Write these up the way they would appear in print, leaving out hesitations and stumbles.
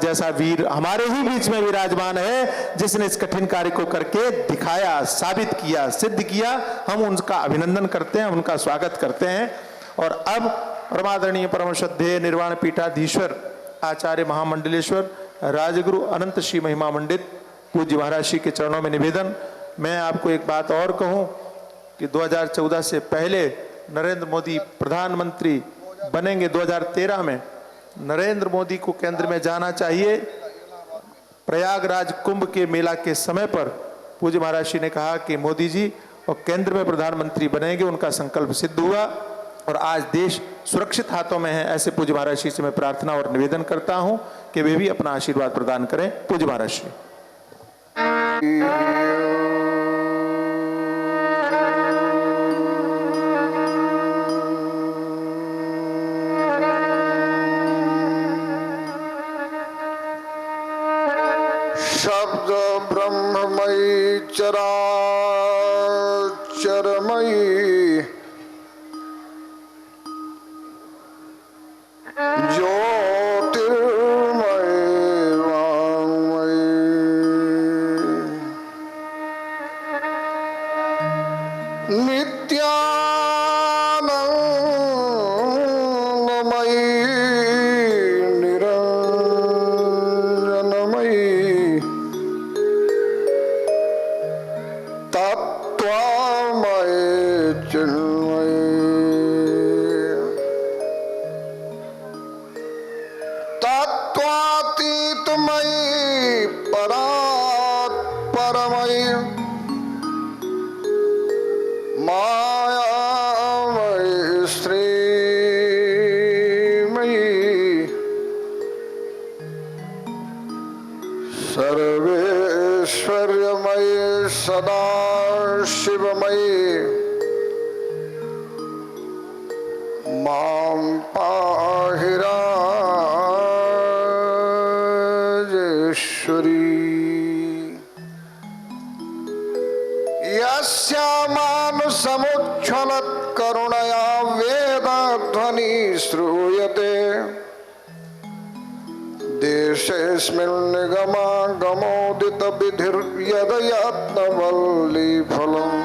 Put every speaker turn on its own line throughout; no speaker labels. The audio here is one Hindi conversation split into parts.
जैसा वीर हमारे ही बीच में विराजमान है, जिसने इस कठिन कार्य को करके दिखाया, साबित किया, सिद्ध किया। हम उनका अभिनंदन करते हैं, उनका स्वागत करते हैं। और अब परमादरणीय परम श्रद्धेय निर्वाण पीठाधीश्वर आचार्य महामंडलेश्वर राजगुरु अनंत श्री महिमा मंडित पूज्य महाराज श्री के चरणों में निवेदन। मैं आपको एक बात और कहूं कि 2014 से पहले नरेंद्र मोदी प्रधानमंत्री बनेंगे। 2013 में नरेंद्र मोदी को केंद्र में जाना चाहिए। प्रयागराज कुंभ के मेला के समय पर पूज्य महाराज श्री ने कहा कि मोदी जी और केंद्र में प्रधानमंत्री बनेंगे, उनका संकल्प सिद्ध हुआ और आज देश सुरक्षित हाथों में है। ऐसे पूज्य महाराज श्री से मैं प्रार्थना और निवेदन करता हूं कि वे भी अपना आशीर्वाद प्रदान करें। पूज्य महाराज श्री।
शब्द ब्रह्ममयी चराचरमयी ज्योतिर्मयी वाङ्मयी नित्यानन्दमयी निरञ्जनमयी तत्त्वमयी चिन्मयी तत्त्वातीतमयी परात्परमयी मायामयी श्रीमयी सर्वेश्वर्यमयी सदा शिवमयी मां पाहि राजेश्वरी। यस्यामानुसमुच्छ्वलत् करुणया वेदध्वनि श्रूयते देशेऽस्मिन् निगमागमोदितविधिर्यदयत्नवल्लीफलम्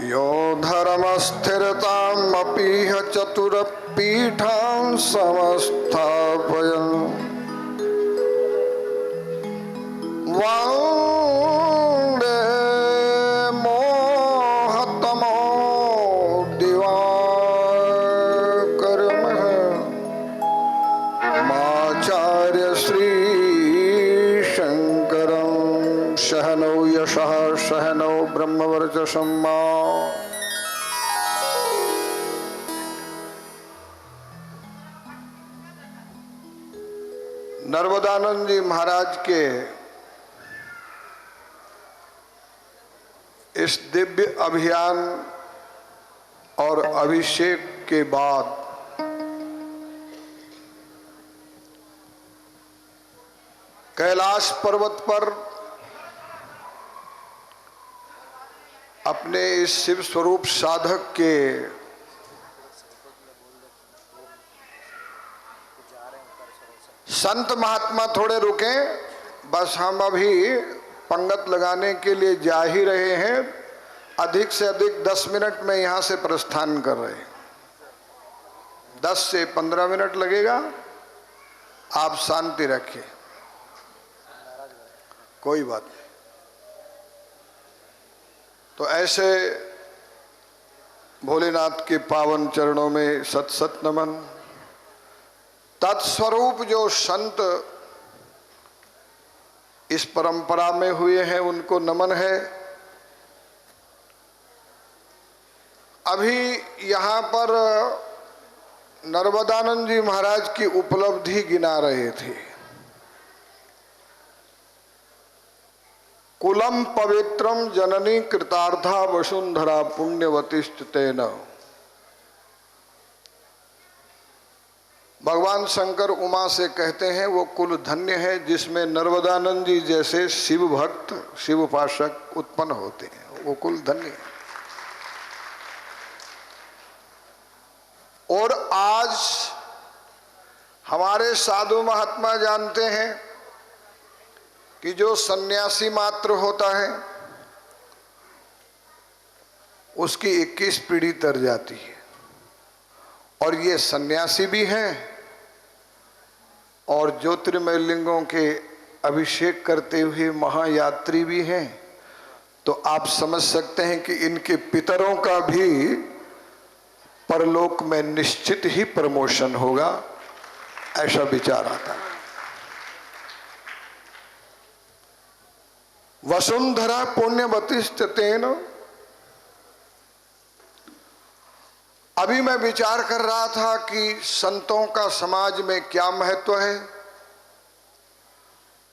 यो धर्मस्थिरतामपीह चतुरपीठां समस्थापयन् वन्दे मोहतमो दिवाकरमः माचार्य श्री शंकरं सहनौ यशः सहनौ ब्रह्मवर्चसं मा। नर्मदानंद जी महाराज के इस दिव्य अभियान और अभिषेक के बाद कैलाश पर्वत पर अपने इस शिव स्वरूप साधक के संत महात्मा थोड़े रुके, बस हम अभी पंगत लगाने के लिए जा ही रहे हैं। अधिक से अधिक 10 मिनट में यहाँ से प्रस्थान कर रहे हैं। 10 से 15 मिनट लगेगा। आप शांति रखिए, कोई बात नहीं। तो ऐसे भोलेनाथ के पावन चरणों में सत सत नमन। तत्स्वरूप जो संत इस परंपरा में हुए हैं उनको नमन है। अभी यहाँ पर नर्मदानंद जी महाराज की उपलब्धि गिना रहे थे। कुलम पवित्रम जननी कृतार्था वसुंधरा पुण्यवतिश्च तेन। भगवान शंकर उमा से कहते हैं वो कुल धन्य है जिसमें नर्मदानंद जी जैसे शिव भक्त शिव उपासक उत्पन्न होते हैं, वो कुल धन्य है। और आज हमारे साधु महात्मा जानते हैं कि जो सन्यासी मात्र होता है उसकी 21 पीढ़ी तर जाती है, और ये सन्यासी भी हैं और ज्योतिर्मय लिंगों के अभिषेक करते हुए महायात्री भी हैं। तो आप समझ सकते हैं कि इनके पितरों का भी परलोक में निश्चित ही प्रमोशन होगा, ऐसा विचार आता है। वसुंधरा पुण्यवतिष्ठतेन। अभी मैं विचार कर रहा था कि संतों का समाज में क्या महत्व है,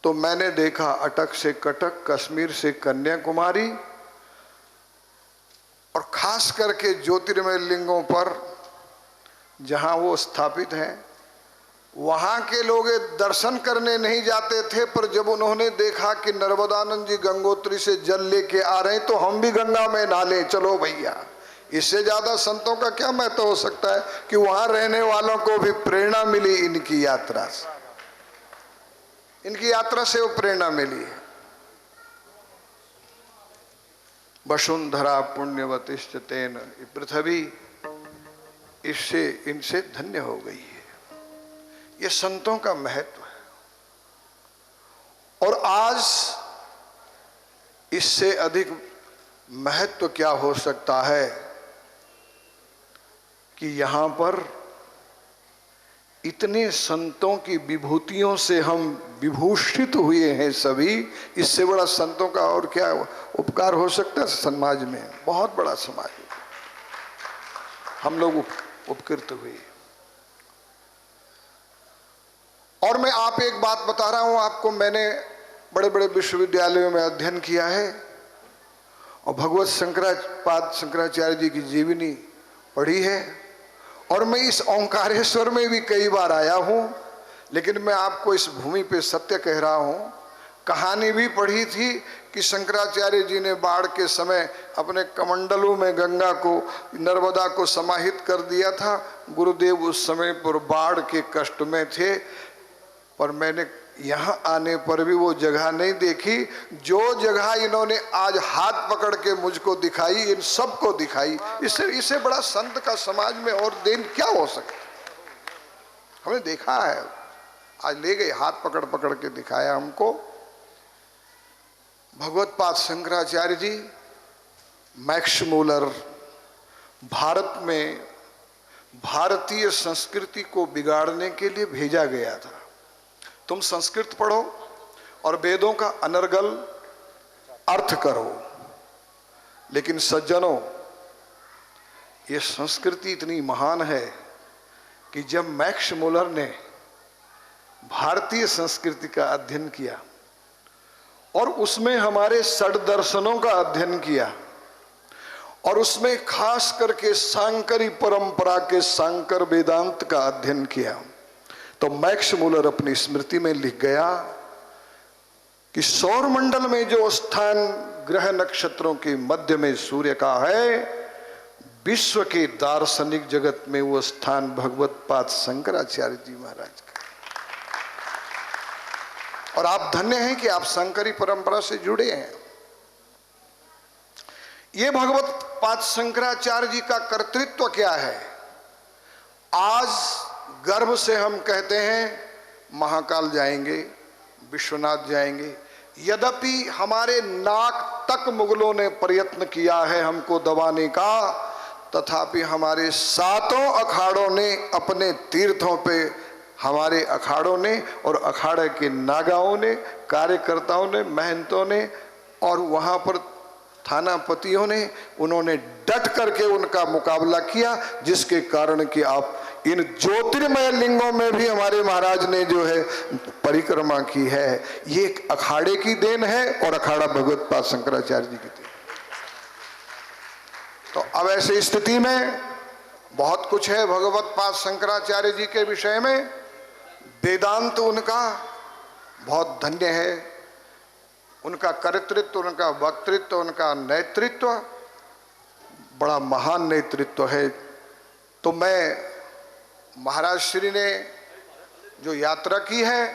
तो मैंने देखा अटक से कटक, कश्मीर से कन्याकुमारी, और खास करके ज्योतिर्मय लिंगों पर जहां वो स्थापित हैं, वहां के लोग दर्शन करने नहीं जाते थे, पर जब उन्होंने देखा कि नर्मदानंद जी गंगोत्री से जल लेके आ रहे हैं तो हम भी गंगा में नहा चलो भैया। इससे ज्यादा संतों का क्या महत्व हो सकता है कि वहां रहने वालों को भी प्रेरणा मिली इनकी यात्रा से, इनकी यात्रा से वो प्रेरणा मिली है। वसुंधरा पुण्यवतिष्ठतेन, पृथ्वी इससे इनसे धन्य हो गई है। ये संतों का महत्व है। और आज इससे अधिक महत्व क्या हो सकता है कि यहां पर इतने संतों की विभूतियों से हम विभूषित हुए हैं सभी। इससे बड़ा संतों का और क्या उपकार हो सकता है समाज में? बहुत बड़ा समाज हम लोग उपकृत हुए। और मैं आप एक बात बता रहा हूं आपको, मैंने बड़े बड़े विश्वविद्यालयों में अध्ययन किया है और भगवत शंकराचार्य जी की जीवनी पढ़ी है, और मैं इस ओंकारेश्वर में भी कई बार आया हूं। लेकिन मैं आपको इस भूमि पे सत्य कह रहा हूं, कहानी भी पढ़ी थी कि शंकराचार्य जी ने बाढ़ के समय अपने कमंडलों में गंगा को, नर्मदा को समाहित कर दिया था। गुरुदेव उस समय पर बाढ़ के कष्ट में थे, पर मैंने यहाँ आने पर भी वो जगह नहीं देखी जो जगह इन्होंने आज हाथ पकड़ के मुझको दिखाई, इन सबको दिखाई। इससे बड़ा संत का समाज में और देन क्या हो सकता? हमने देखा है, आज ले गए, हाथ पकड़ पकड़ के दिखाया हमको। भगवत्पाद शंकराचार्य जी, मैक्स मूलर, भारत में भारतीय संस्कृति को बिगाड़ने के लिए भेजा गया था। तुम संस्कृत पढ़ो और वेदों का अनर्गल अर्थ करो। लेकिन सज्जनों, ये संस्कृति इतनी महान है कि जब मैक्स मूलर ने भारतीय संस्कृति का अध्ययन किया और उसमें हमारे षड दर्शनों का अध्ययन किया और उसमें खास करके सांकरी परंपरा के सांकर वेदांत का अध्ययन किया, तो मैक्स मूलर अपनी स्मृति में लिख गया कि सौर मंडल में जो स्थान ग्रह नक्षत्रों के मध्य में सूर्य का है, विश्व के दार्शनिक जगत में वो स्थान भगवत्पाद शंकराचार्य जी महाराज का। और आप धन्य हैं कि आप शंकरी परंपरा से जुड़े हैं। ये भगवत्पाद शंकराचार्य जी का कर्तृत्व क्या है? आज गर्व से हम कहते हैं महाकाल जाएंगे, विश्वनाथ जाएंगे, यद्यपि हमारे नाक तक मुगलों ने प्रयत्न किया है हमको दबाने का, तथापि हमारे सातों अखाड़ों ने अपने तीर्थों पे, हमारे अखाड़ों ने और अखाड़े के नागाओं ने, कार्यकर्ताओं ने, महंतों ने और वहाँ पर थानापतियों ने, उन्होंने डट करके उनका मुकाबला किया, जिसके कारण कि आप इन ज्योतिर्मय लिंगों में भी हमारे महाराज ने जो है परिक्रमा की है। ये एक अखाड़े की देन है और अखाड़ा भगवत्पाद शंकराचार्य जी की देन। तो अब ऐसी स्थिति में बहुत कुछ है भगवत्पाद शंकराचार्य जी के विषय में। वेदांत उनका बहुत धन्य है, उनका कर्तृत्व, उनका वक्तृत्व, उनका नेतृत्व बड़ा महान नेतृत्व है। तो मैं, महाराज श्री ने जो यात्रा की है,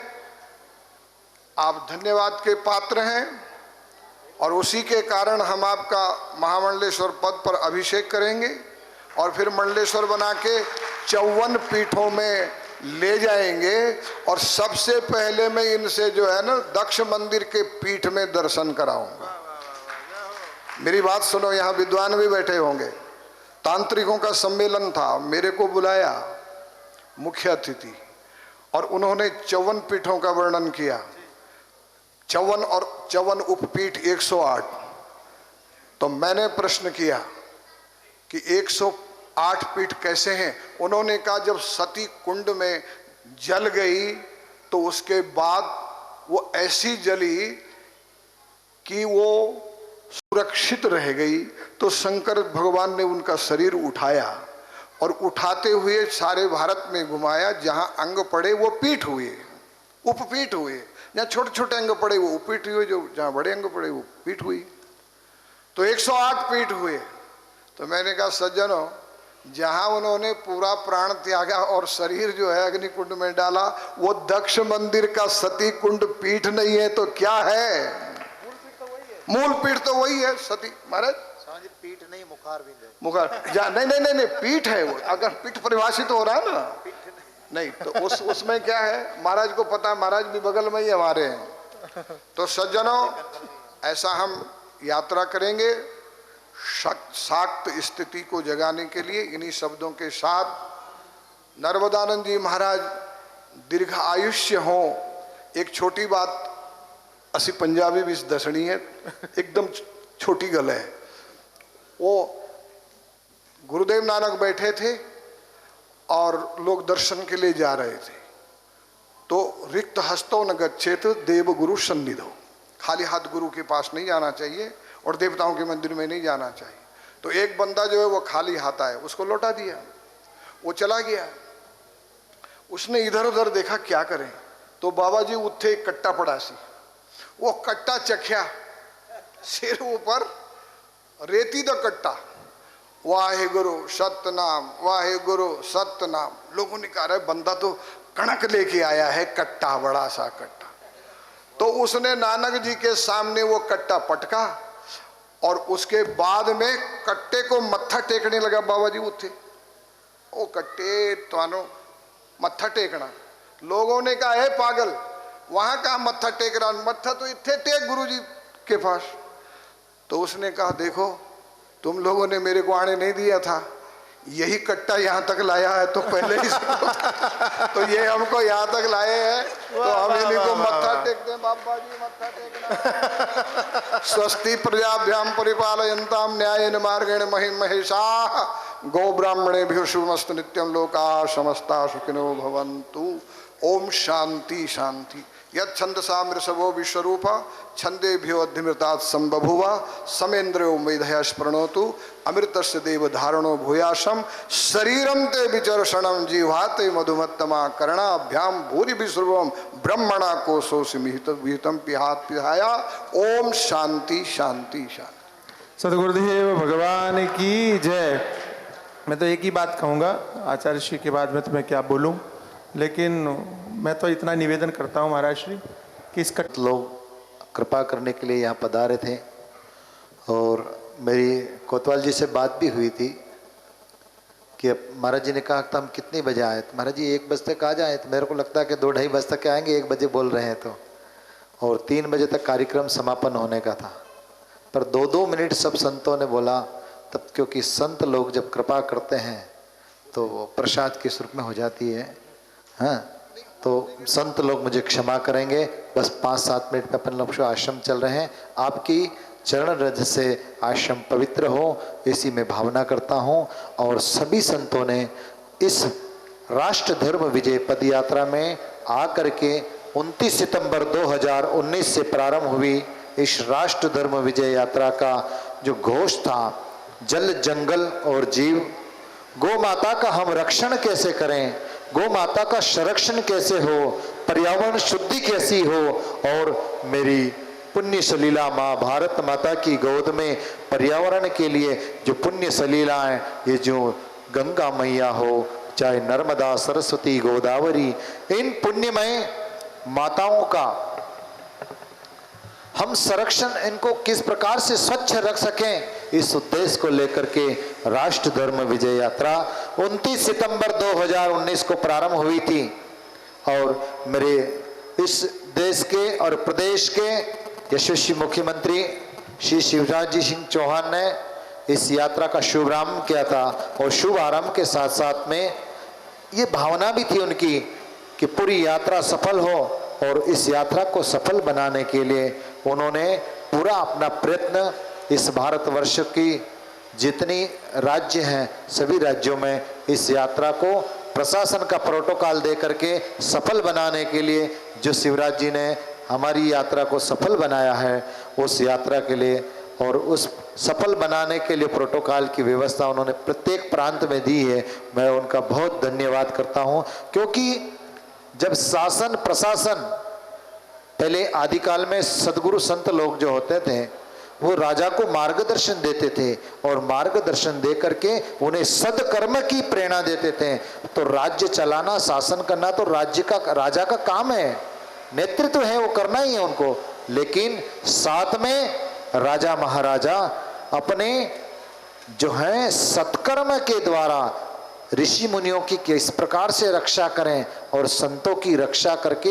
आप धन्यवाद के पात्र हैं और उसी के कारण हम आपका महामंडलेश्वर पद पर अभिषेक करेंगे और फिर मंडलेश्वर बना के 54 पीठों में ले जाएंगे। और सबसे पहले मैं इनसे जो है ना दक्ष मंदिर के पीठ में दर्शन कराऊंगा। मेरी बात सुनो, यहाँ विद्वान भी बैठे होंगे। तांत्रिकों का सम्मेलन था, मेरे को बुलाया मुख्य अतिथि और उन्होंने 54 पीठों का वर्णन किया। 54 और 54 उपपीठ 108। तो मैंने प्रश्न किया कि 108 पीठ कैसे हैं? उन्होंने कहा जब सती कुंड में जल गई तो उसके बाद वो ऐसी जली कि वो सुरक्षित रह गई। तो शंकर भगवान ने उनका शरीर उठाया और उठाते हुए सारे भारत में घुमाया। जहां अंग पड़े वो पीठ हुए, उपपीठ हुए। जहाँ छोटे छोटे अंग पड़े वो उपपीठ हुए, जो जहाँ बड़े अंग पड़े वो पीठ हुई। तो 108 पीठ हुए। तो मैंने कहा सज्जनों, जहां उन्होंने पूरा प्राण त्यागा और शरीर जो है अग्निकुंड में डाला, वो दक्ष मंदिर का सती कुंड पीठ नहीं है तो क्या है? मूल पीठ तो वही है सती। महाराज
पीठ नहीं, मुखार भी
मुखार नहीं नहीं नहीं नहीं, पीठ है वो। अगर पीठ परिभाषित हो रहा है ना, नहीं तो उसमें क्या है? महाराज को पता है, महाराज भी बगल में ही हमारे हैं। तो सज्जनों, ऐसा हम यात्रा करेंगे शाक्त स्थिति को जगाने के लिए। इन्हीं शब्दों के साथ नर्मदानंद जी महाराज दीर्घ आयुष्य हो। एक छोटी बात, असी पंजाबी भी दसनी है, एकदम छोटी गल है। वो गुरुदेव नानक बैठे थे और लोग दर्शन के लिए जा रहे थे। तो रिक्त हस्तो न गच्छेत देव गुरु सन्निधो, खाली हाथ गुरु के पास नहीं जाना चाहिए और देवताओं के मंदिर में नहीं जाना चाहिए। तो एक बंदा जो है वो खाली हाथ आया, उसको लौटा दिया, वो चला गया। उसने इधर उधर देखा क्या करें, तो बाबा जी उठे, एक कट्टा पड़ा सी, वो कट्टा चख्या, सिर ऊपर रेती दा कट्टा, वाहे गुरु सतनाम, वाहे गुरु सतनाम। लोगों ने कहा बंदा तो कणक लेके आया है, कट्टा, बड़ा सा कट्टा। तो उसने नानक जी के सामने वो कट्टा पटका और उसके बाद में कट्टे को मत्था टेकने लगा। बाबा जी उठे, ओ कट्टे तानो मत्था टेकना। लोगों ने कहा है पागल, वहां कहा मत्था टेक रहा, मत्था तो इतने टेक गुरु जी के पास। तो उसने कहा देखो, तुम लोगों ने मेरे को आने नहीं दिया था, यही कट्टा यहाँ तक लाया है, तो पहले ही तो ये हमको यहाँ तक लाए हैं, तो हम इन्हीं को मत्था टेकते हैं। बाबा जी मत्था टेकना। स्वस्ति प्रजाभ्याम परिपालयन्ताम न्यायेन मार्गेण महिषाः गो ब्राह्मणेभ्यो शुभमस्तु नित्यं लोकाः समस्ताः सुखिनो भवन्तु। ओम शांति शांति। यत् छन्दसा मृषभो विश्वरूप छंदेभ्यो अधिमृतात् संबभुवा समेन्द्रो मेधया स्पृणोतु अमृतस्य देव धारणो भूयाशम शरीरम ते विचर्षणम जीवाते मधुमत्तमा कर्णाभ्याम भूरि विश्रुवम ब्रह्मणा कोशोसि विहितम पिहात पिहाया। ओम शांति शांति शांति।
सदगुरुदेव भगवान की जय। मैं तो एक ही बात कहूँगा, आचार्य श्री के बाद में तो मैं क्या बोलूँ, लेकिन मैं तो इतना निवेदन करता हूँ महाराज श्री कि इसका
लोग कृपा करने के लिए यहाँ पधारे थे। और मेरी कोतवाल जी से बात भी हुई थी कि महाराज जी ने कहा कि हम कितने बजे आए, तो महाराज जी 1 बजे तक आ जाए। तो मेरे को लगता है कि 2-2:30 बजे तक आएंगे, 1 बजे बोल रहे हैं तो, और 3 बजे तक कार्यक्रम समापन होने का था। पर 2-2 मिनट सब संतों ने बोला तब, क्योंकि संत लोग जब कृपा करते हैं तो प्रसाद के स्वरूप में हो जाती है। हाँ, तो संत लोग मुझे क्षमा करेंगे। बस 5-7 मिनट में अपन लोग आश्रम चल रहे हैं। आपकी चरण रज से आश्रम पवित्र हो, इसी में भावना करता हूँ। और सभी संतों ने इस राष्ट्र धर्म विजय पद यात्रा में आकर के 29 सितंबर 2019 से प्रारंभ हुई इस राष्ट्र धर्म विजय यात्रा का जो घोष था, जल जंगल और जीव, गौ माता का हम रक्षण कैसे करें, गौ माता का संरक्षण कैसे हो, पर्यावरण शुद्धि कैसी हो, और मेरी पुण्य सलीला माँ भारत माता की गोद में पर्यावरण के लिए जो पुण्य सलीलाएं, ये जो गंगा मैया हो, चाहे नर्मदा, सरस्वती, गोदावरी, इन पुण्यमय माताओं का हम संरक्षण, इनको किस प्रकार से स्वच्छ रख सकें, इस उद्देश्य को लेकर के राष्ट्र धर्म विजय यात्रा 29 सितंबर 2019 को प्रारंभ हुई थी। और मेरे इस देश के और प्रदेश के यशस्वी मुख्यमंत्री श्री शिवराज जी सिंह चौहान ने इस यात्रा का शुभारंभ किया था। और शुभारंभ के साथ साथ में ये भावना भी थी उनकी कि पूरी यात्रा सफल हो, और इस यात्रा को सफल बनाने के लिए उन्होंने पूरा अपना प्रयत्न इस भारतवर्ष की जितनी राज्य हैं सभी राज्यों में इस यात्रा को प्रशासन का प्रोटोकॉल दे करके सफल बनाने के लिए, जो शिवराज जी ने हमारी यात्रा को सफल बनाया है, उस यात्रा के लिए और उस सफल बनाने के लिए प्रोटोकॉल की व्यवस्था उन्होंने प्रत्येक प्रांत में दी है। मैं उनका बहुत धन्यवाद करता हूं, क्योंकि जब शासन प्रशासन, पहले आदिकाल में सदगुरु संत लोग जो होते थे वो राजा को मार्गदर्शन देते थे, और मार्गदर्शन दे करके उन्हें सदकर्म की प्रेरणा देते थे। तो राज्य चलाना, शासन करना तो राज्य का, राजा का काम है, नेतृत्व है, वो करना ही है उनको। लेकिन साथ में राजा महाराजा अपने जो है सत्कर्म के द्वारा ऋषि मुनियों की किस प्रकार से रक्षा करें, और संतों की रक्षा करके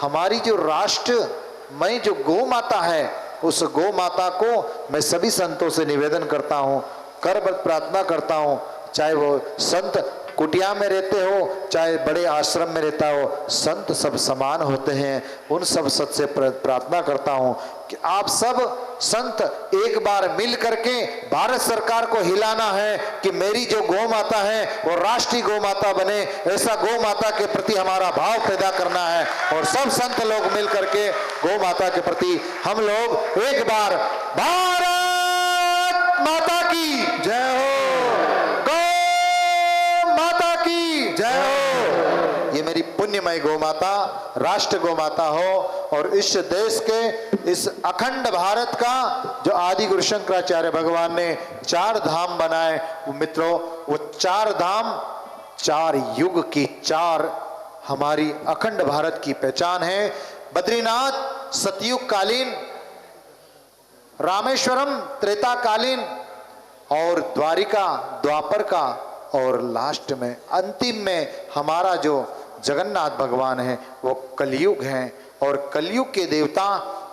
हमारी जो राष्ट्र में जो गौ माता है, उस गौ माता को मैं सभी संतों से निवेदन करता हूँ, करबद्ध प्रार्थना करता हूँ, चाहे वो संत कुटिया में रहते हो चाहे बड़े आश्रम में रहता हो, संत सब समान होते हैं। उन सब सत से प्रार्थना करता हूँ कि आप सब संत एक बार मिल करके भारत सरकार को हिलाना है कि मेरी जो गौ माता है वो राष्ट्रीय गौ माता बने, ऐसा गौ माता के प्रति हमारा भाव पैदा करना है। और सब संत लोग मिल करके गौ माता के प्रति हम लोग एक बार भारत माता की जय हो, जय हो। ये मेरी पुण्यमय गौ माता, राष्ट्र गौ माता हो, और इस देश के, इस अखंड भारत का जो आदि गुरु शंकराचार्य भगवान ने 4 धाम बनाए, वो मित्रों, वो 4 धाम 4 युग की 4 हमारी अखंड भारत की पहचान है। बद्रीनाथ सतयुग कालीन, रामेश्वरम त्रेता कालीन, और द्वारिका द्वापर का, और लास्ट में अंतिम में हमारा जो जगन्नाथ भगवान है वो कलयुग है। और कलयुग के देवता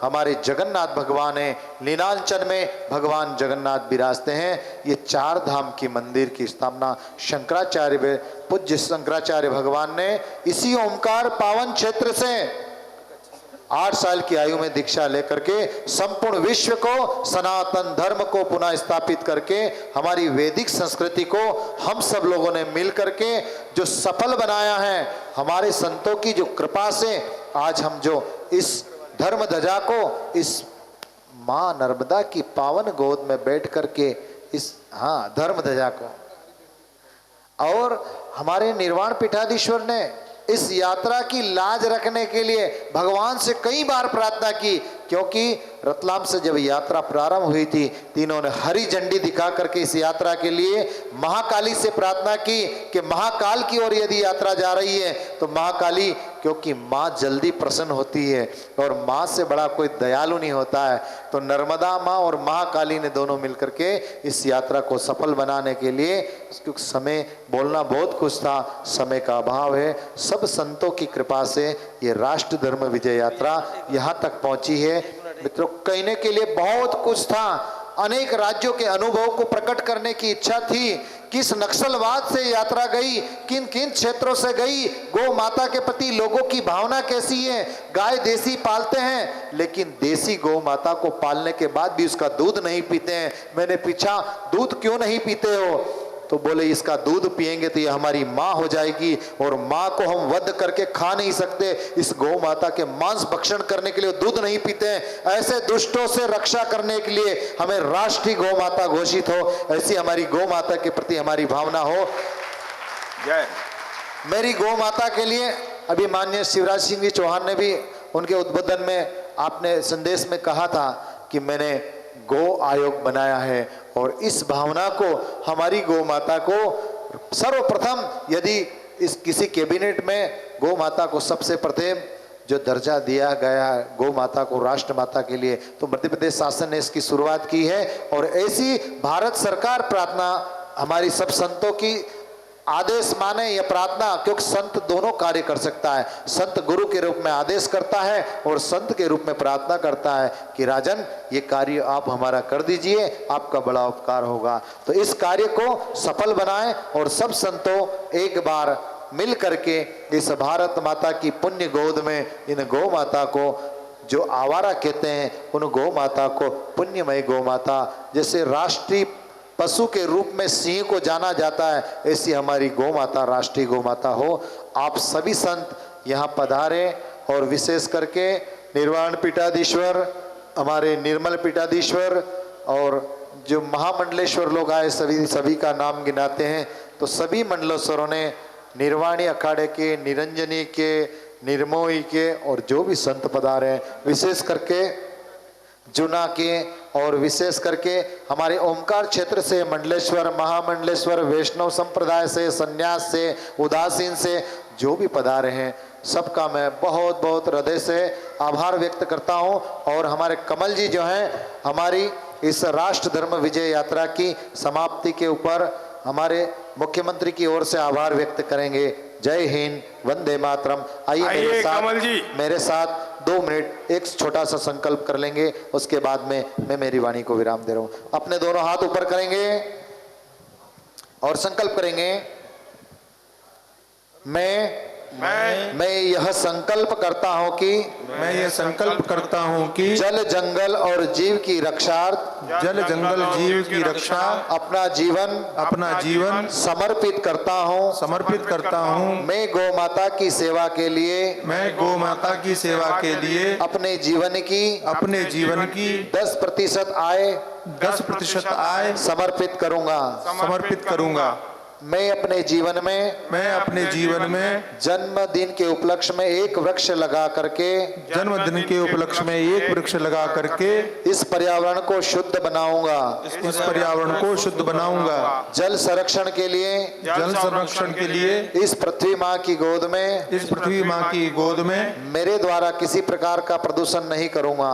हमारे जगन्नाथ भगवान है। नीलांचल में भगवान जगन्नाथ विराजते हैं। ये 4 धाम की मंदिर की स्थापना शंकराचार्य, पूज्य शंकराचार्य भगवान ने इसी ओमकार पावन क्षेत्र से 8 साल की आयु में दीक्षा लेकर के संपूर्ण विश्व को, सनातन धर्म को पुनः स्थापित करके हमारी वैदिक संस्कृति को हम सब लोगों ने मिल करके जो सफल बनाया है, हमारे संतों की जो कृपा से आज हम जो इस धर्म ध्वजा को इस मां नर्मदा की पावन गोद में बैठ करके इस धर्म ध्वजा को, और हमारे निर्वाण पीठाधीश्वर ने इस यात्रा की लाज रखने के लिए भगवान से कई बार प्रार्थना की, क्योंकि रतलाम से जब यात्रा प्रारंभ हुई थी तीनों ने हरी झंडी दिखा करके इस यात्रा के लिए महाकाली से प्रार्थना की कि महाकाल की ओर यदि यात्रा जा रही है तो महाकाली, क्योंकि माँ जल्दी प्रसन्न होती है और माँ से बड़ा कोई दयालु नहीं होता है। तो नर्मदा माँ और महाकाली ने दोनों मिलकर के इस यात्रा को सफल बनाने के लिए, क्योंकि समय बोलना बहुत कुछ था, समय का अभाव है, सब संतों की कृपा से ये राष्ट्र धर्म विजय यात्रा यहाँ तक पहुँची है। मित्रों, कहने के लिए बहुत कुछ था, अनेक राज्यों के अनुभव को प्रकट करने की इच्छा थी, किस नक्सलवाद से यात्रा गई, किन किन क्षेत्रों से गई, गौ माता के प्रति लोगों की भावना कैसी है। गाय देसी पालते हैं लेकिन देसी गौ माता को पालने के बाद भी उसका दूध नहीं पीते हैं। मैंने पूछा दूध क्यों नहीं पीते हो, तो बोले इसका दूध पिएंगे तो ये हमारी माँ हो जाएगी और माँ को हम वध करके खा नहीं सकते, इस गौ माता के मांस भक्षण करने के लिए दूध नहीं पीते हैं। ऐसे दुष्टों से रक्षा करने के लिए हमें राष्ट्रीय गौ माता घोषित हो, ऐसी हमारी गौ माता के प्रति हमारी भावना हो।
जय।
मेरी गौ माता के लिए अभी माननीय शिवराज सिंह जी चौहान ने भी उनके उद्बोधन में आपने संदेश में कहा था कि मैंने गौ आयोग बनाया है, और इस भावना को, हमारी गौ माता को सर्वप्रथम यदि इस किसी कैबिनेट में गौ माता को सबसे प्रथम जो दर्जा दिया गया गौ माता को राष्ट्र माता के लिए, तो मध्य प्रदेश शासन ने इसकी शुरुआत की है। और ऐसी भारत सरकार प्रार्थना हमारी सब संतों की आदेश माने या प्रार्थना, क्योंकि संत दोनों कार्य कर सकता है। संत गुरु के रूप में आदेश करता है और संत के रूप में प्रार्थना करता है कि राजन ये कार्य आप हमारा कर दीजिए, आपका बड़ा उपकार होगा। तो इस कार्य को सफल बनाएं और सब संतों एक बार मिल करके इस भारत माता की पुण्य गोद में इन गौ माता को, जो आवारा कहते हैं, उन गौ माता को पुण्यमय गौ माता, जैसे राष्ट्रीय पशु के रूप में सिंह को जाना जाता है, ऐसी हमारी गौ माता राष्ट्रीय गौ माता हो। आप सभी संत यहाँ पधारे और विशेष करके निर्वाण पीठाधीश्वर, हमारे निर्मल पीठाधीश्वर और जो महामंडलेश्वर लोग आए, सभी का नाम गिनाते हैं। तो सभी मंडलेश्वरों ने निर्वाणी अखाड़े के, निरंजनी के, निर्मोही के और जो भी संत पधारे हैं, विशेष करके जुना के और विशेष करके हमारे ओमकार क्षेत्र से, मंडलेश्वर, महामंडलेश्वर, वैष्णव संप्रदाय से, संन्यास से, उदासीन से जो भी पधारे हैं, सबका मैं बहुत बहुत हृदय से आभार व्यक्त करता हूं। और हमारे कमल जी जो हैं, हमारी इस राष्ट्र धर्म विजय यात्रा की समाप्ति के ऊपर हमारे मुख्यमंत्री की ओर से आभार व्यक्त करेंगे। जय हिंद, वंदे मातरम। आइए
कमल जी,
मेरे साथ 2 मिनट एक छोटा सा संकल्प कर लेंगे, उसके बाद में मैं मेरी वाणी को विराम दे रहा हूं। अपने दोनों हाथ ऊपर करेंगे और संकल्प करेंगे, मैं यह संकल्प करता हूं कि
मैं ये संकल्प करता हूं कि
जल जंगल और जीव की रक्षार्थ
जल जंगल जीव की रक्षा
अपना जीवन समर्पित करता हूं। मैं गौ माता की सेवा के लिए अपने जीवन की 10% आय समर्पित करूंगा। मैं अपने जीवन में जन्मदिन के उपलक्ष्य में एक वृक्ष लगा करके इस पर्यावरण को शुद्ध बनाऊंगा। जल संरक्षण के लिए इस पृथ्वी माँ की गोद में मेरे द्वारा किसी प्रकार का प्रदूषण नहीं करूंगा।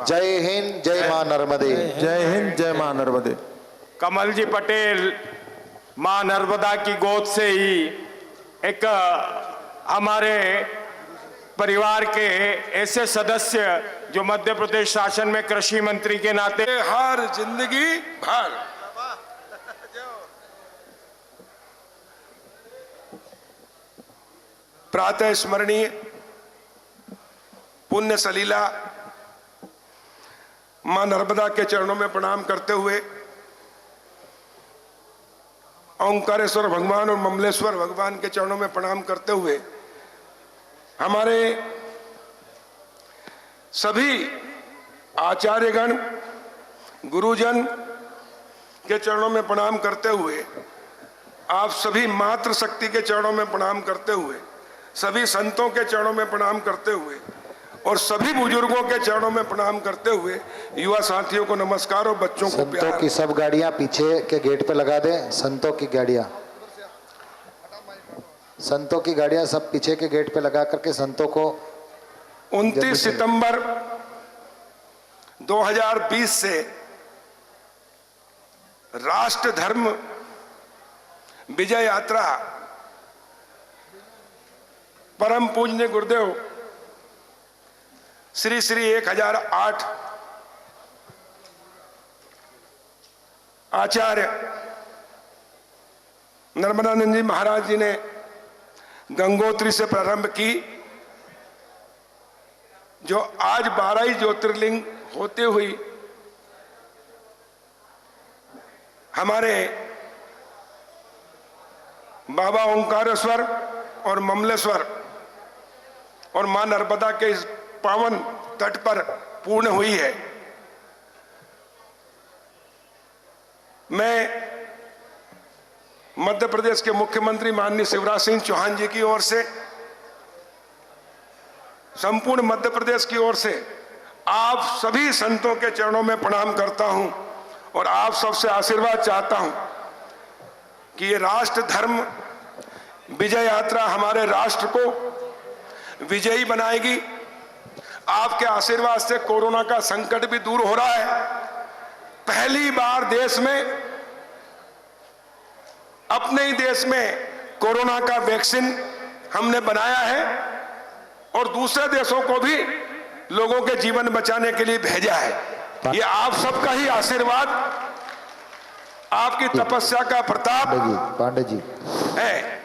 जय हिंद, जय माँ नर्मदे।
जय हिंद, जय माँ नर्मदे।
कमल जी पटेल मां नर्मदा की गोद से ही एक हमारे परिवार के ऐसे सदस्य जो मध्य प्रदेश शासन में कृषि मंत्री के नाते
हर जिंदगी भर प्रातः स्मरणीय पुण्य सलीला मां नर्मदा के चरणों में प्रणाम करते हुए ओंकारेश्वर भगवान और ममलेश्वर भगवान के चरणों में प्रणाम करते हुए हमारे सभी आचार्यगण, गुरुजन के चरणों में प्रणाम करते हुए, आप सभी मातृ शक्ति के चरणों में प्रणाम करते हुए, सभी संतों के चरणों में प्रणाम करते हुए और सभी बुजुर्गों के चरणों में प्रणाम करते हुए युवा साथियों को नमस्कार और बच्चों को प्यार।
संतों की सब गाड़ियां पीछे के गेट पे लगा दें। संतों की गाड़ियां सब पीछे के गेट पे लगा करके संतों को
29 सितंबर 2020 से राष्ट्र धर्म विजय यात्रा परम पूज्य गुरुदेव श्री श्री 1008 आचार्य नर्मदानंद जी महाराज जी ने गंगोत्री से प्रारंभ की, जो आज 12 ही ज्योतिर्लिंग होते हुई हमारे बाबा ओंकारेश्वर और ममलेश्वर और मां नर्मदा के इस पावन तट पर पूर्ण हुई है। मैं मध्य प्रदेश के मुख्यमंत्री माननीय शिवराज सिंह चौहान जी की ओर से, संपूर्ण मध्य प्रदेश की ओर से आप सभी संतों के चरणों में प्रणाम करता हूं और आप सबसे आशीर्वाद चाहता हूं कि ये राष्ट्र धर्म विजय यात्रा हमारे राष्ट्र को विजयी बनाएगी। आपके आशीर्वाद से कोरोना का संकट भी दूर हो रहा है। पहली बार देश में, अपने ही देश में कोरोना का वैक्सीन हमने बनाया है और दूसरे देशों को भी लोगों के जीवन बचाने के लिए भेजा है। ये आप सबका ही आशीर्वाद, आपकी तपस्या का प्रताप
पांडे जी
है।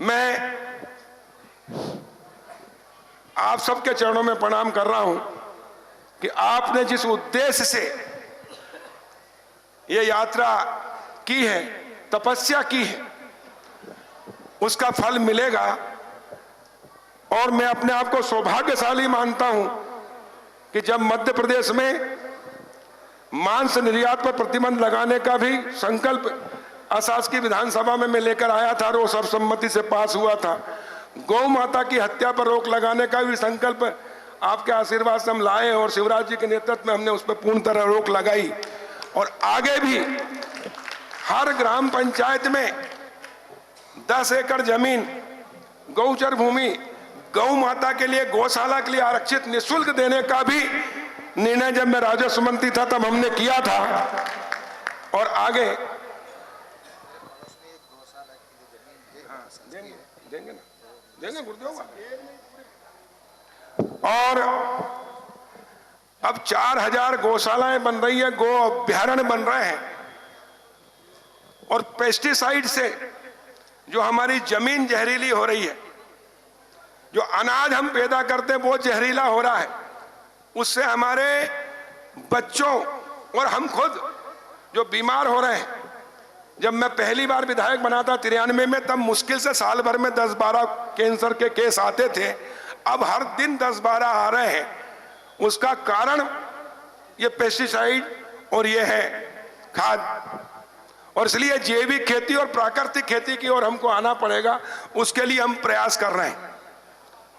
मैं आप सबके चरणों में प्रणाम कर रहा हूं कि आपने जिस उद्देश्य से ये यात्रा की है, तपस्या की है, उसका फल मिलेगा। और मैं अपने आप को सौभाग्यशाली मानता हूं कि जब मध्य प्रदेश में मांस निर्यात पर प्रतिबंध लगाने का भी संकल्प अशासकीय विधानसभा में मैं लेकर आया था और वो सर्वसम्मति से पास हुआ था। गौ माता की हत्या पर रोक लगाने का भी संकल्प आपके आशीर्वाद से हम लाए और शिवराज जी के नेतृत्व में हमने उस पर पूर्ण तरह रोक लगाई। और आगे भी हर ग्राम पंचायत में 10 एकड़ जमीन गौचर भूमि गौ माता के लिए, गौशाला के लिए आरक्षित निःशुल्क देने का भी निर्णय जब मैं राजस्व मंत्री था तब हमने किया था। और आगे देंगे ना, देंगे गुरुदेव। और अब 4000 गौशालाएं बन रही है, गौ अभ्यारण्य बन रहे हैं। और पेस्टिसाइड से जो हमारी जमीन जहरीली हो रही है, जो अनाज हम पैदा करते हैं वो जहरीला हो रहा है, उससे हमारे बच्चों और हम खुद जो बीमार हो रहे हैं। जब मैं पहली बार विधायक बना था 93 में, तब मुश्किल से साल भर में 10-12 कैंसर के केस आते थे। अब हर दिन 10-12 आ रहे हैं। उसका कारण ये पेस्टिसाइड और ये है खाद। और इसलिए जैविक खेती और प्राकृतिक खेती की ओर हमको आना पड़ेगा। उसके लिए हम प्रयास कर रहे हैं।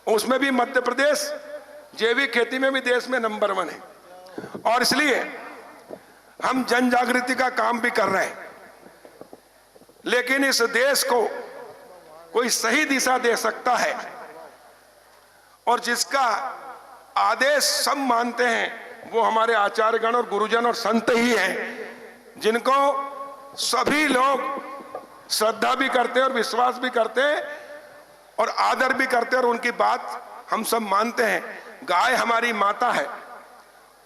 उसमें भी मध्य प्रदेश जैविक खेती में भी देश में नंबर 1 है। और इसलिए हम जन जागृति का काम भी कर रहे हैं। लेकिन इस देश को कोई सही दिशा दे सकता है और जिसका आदेश सब मानते हैं वो हमारे आचार्यगण और गुरुजन और संत ही हैं, जिनको सभी लोग श्रद्धा भी करते हैं और विश्वास भी करते हैं और आदर भी करते हैं और उनकी बात हम सब मानते हैं। गाय हमारी माता है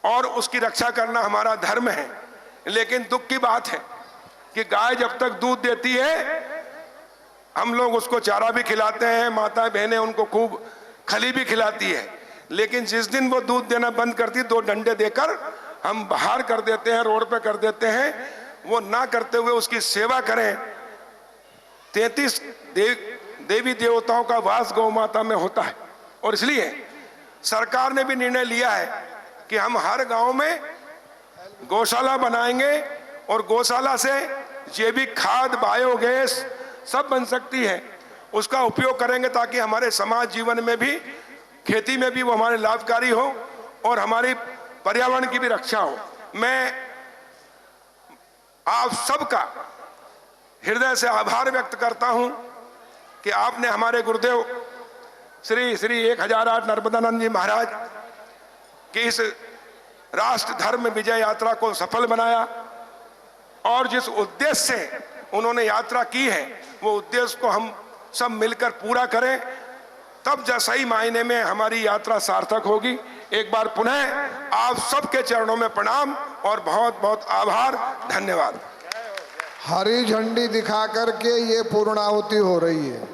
और उसकी रक्षा करना हमारा धर्म है। लेकिन दुख की बात है कि गाय जब तक दूध देती है, हम लोग उसको चारा भी खिलाते हैं, माता बहनें उनको खूब खली भी खिलाती है। लेकिन जिस दिन वो दूध देना बंद करती, 2 डंडे देकर हम बाहर कर देते हैं, रोड पे कर देते हैं। वो ना करते हुए उसकी सेवा करें। 33 देवी देवताओं का वास गौ माता में होता है। और इसलिए सरकार ने भी निर्णय लिया है कि हम हर गांव में गौशाला बनाएंगे और गौशाला से जैविक खाद, बायोगैस सब बन सकती है, उसका उपयोग करेंगे ताकि हमारे समाज जीवन में भी, खेती में भी वो हमारे लाभकारी हो और हमारी पर्यावरण की भी रक्षा हो। मैं आप सबका हृदय से आभार व्यक्त करता हूं कि आपने हमारे गुरुदेव श्री श्री 1008 नर्मदानंद जी महाराज की इस राष्ट्र धर्म विजय यात्रा को सफल बनाया। और जिस उद्देश्य से उन्होंने यात्रा की है वो उद्देश्य को हम सब मिलकर पूरा करें, तब सही मायने में हमारी यात्रा सार्थक होगी। एक बार पुनः आप सबके चरणों में प्रणाम और बहुत बहुत आभार, धन्यवाद।
हरी झंडी दिखा करके ये पूर्णाहुति हो रही है।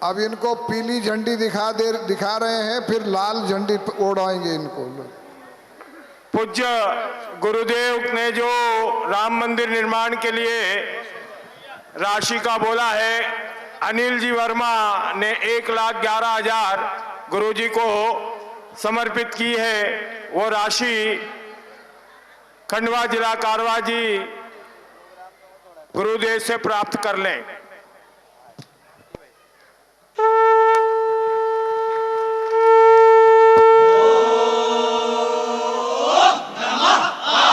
अब इनको पीली झंडी दिखा रहे हैं, फिर लाल झंडी उड़ाएंगे इनको।
पूज्य गुरुदेव ने जो राम मंदिर निर्माण के लिए राशि का बोला है, अनिल जी वर्मा ने 1,11,000 गुरुजी को समर्पित की है। वो राशि खंडवा जिला कारवा जी गुरुदेव से प्राप्त कर लें।
नमः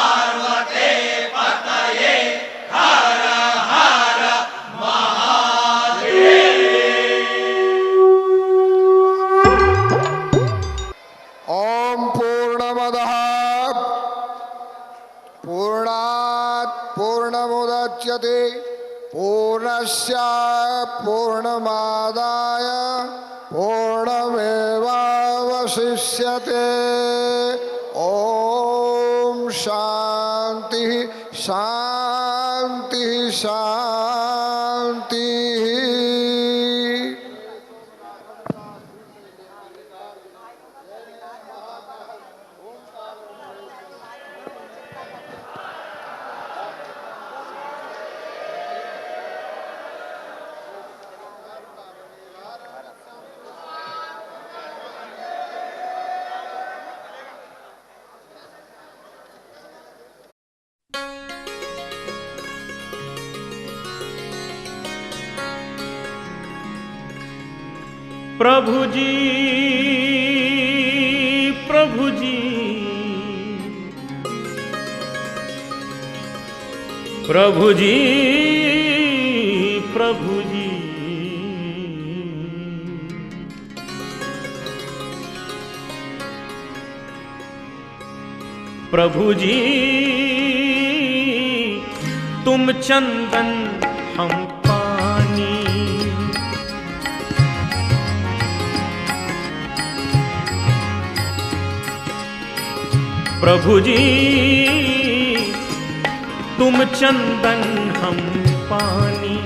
पूर्णस्य पूर्णमादाय पूर्णमेवावशिष्यते। ओम शांति शांति शांति।
प्रभु जी प्रभु जी प्रभु जी प्रभु जी प्रभु जी तुम चंदन हम पानी। प्रभु जी तुम चंदन हम पानी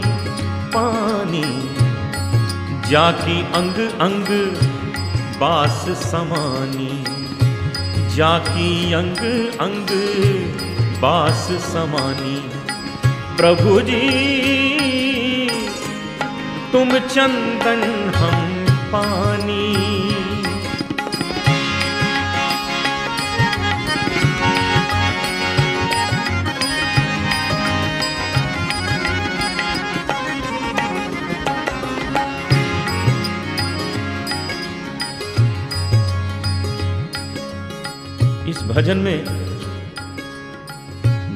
पानी। जाकी अंग अंग बास समानी। जाकी अंग अंग बास समानी। प्रभु जी तुम चंदन हम पानी। इस भजन में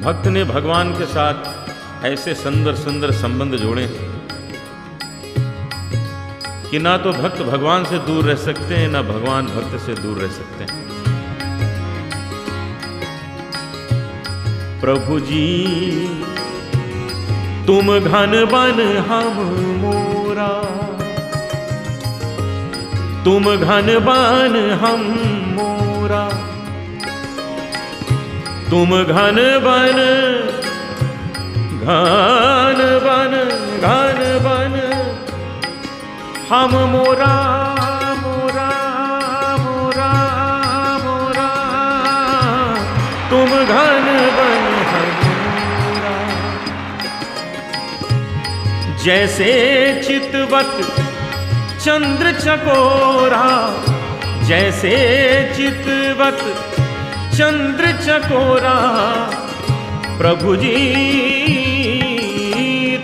भक्त ने भगवान के साथ ऐसे सुंदर सुंदर संबंध जोड़े हैं कि ना तो भक्त भगवान से दूर रह सकते हैं, ना भगवान भक्त से दूर रह सकते हैं। प्रभु जी तुम घन बन हम मोरा। तुम घन बन हम मोरा। तुम घन बन घन बन घन बन हम मोरा मोरा मोरा मोरा। तुम घन बन हम मोरा। जैसे चितवत चंद्र चकोरा। जैसे चितवत चंद्र चकोरा। प्रभु जी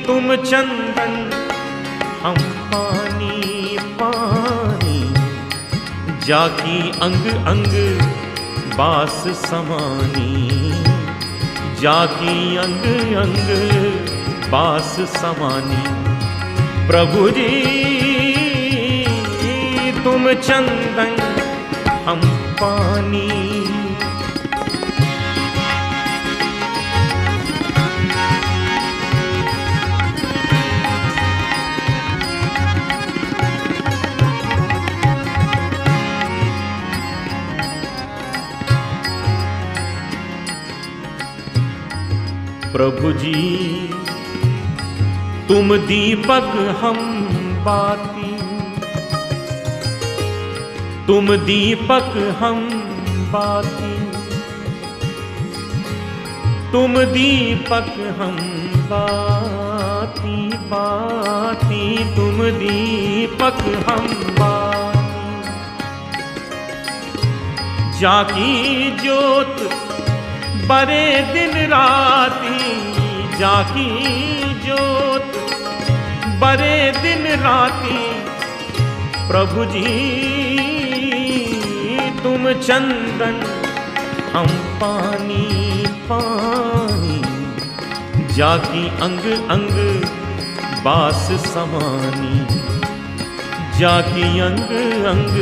तुम चंदन हम पानी पानी। जाकी अंग अंग बास समानी। जाकी अंग अंग बास समानी। प्रभु जी तुम चंदन हम पानी। प्रभु जी तुम दीपक हम बाती। तुम दीपक हम बाती। तुम दीपक हम बाती बाती। तुम दीपक हम बाती। जाकी ज्योत बरे दिन राती। जाकी ज्योत बरे दिन राती। प्रभु जी तुम चंदन हम पानी पानी। जाकी अंग अंग बास समानी। जाकी अंग अंग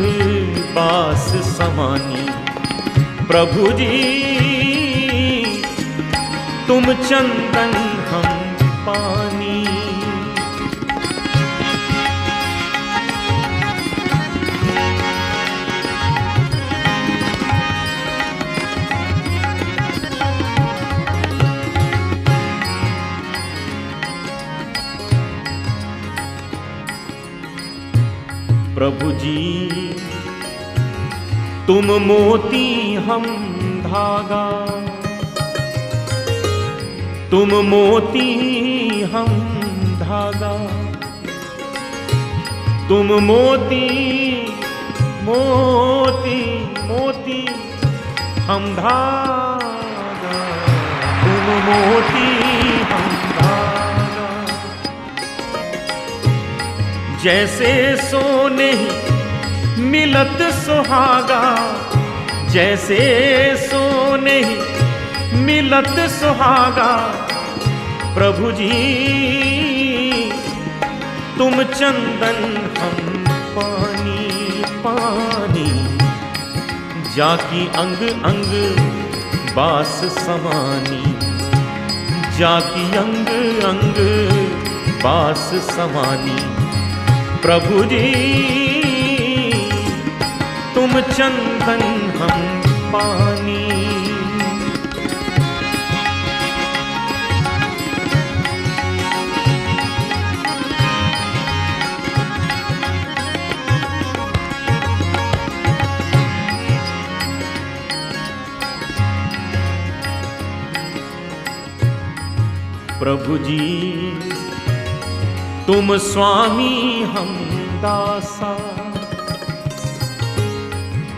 बास समानी। प्रभु जी तुम चंदन हम पानी। प्रभु जी तुम मोती हम धागा, तुम मोती हम धागा, तुम मोती मोती मोती हम धागा, तुम मोती हम धागा। जैसे सोने मिलत सुहागा, जैसे सोने मिलत सुहागा, प्रभु जी तुम चंदन हम पानी पानी, जाकी अंग अंग बास समानी, जाकी अंग अंग बास समानी, प्रभु जी तुम चंदन हम पानी। प्रभु जी तुम स्वामी हम दासा,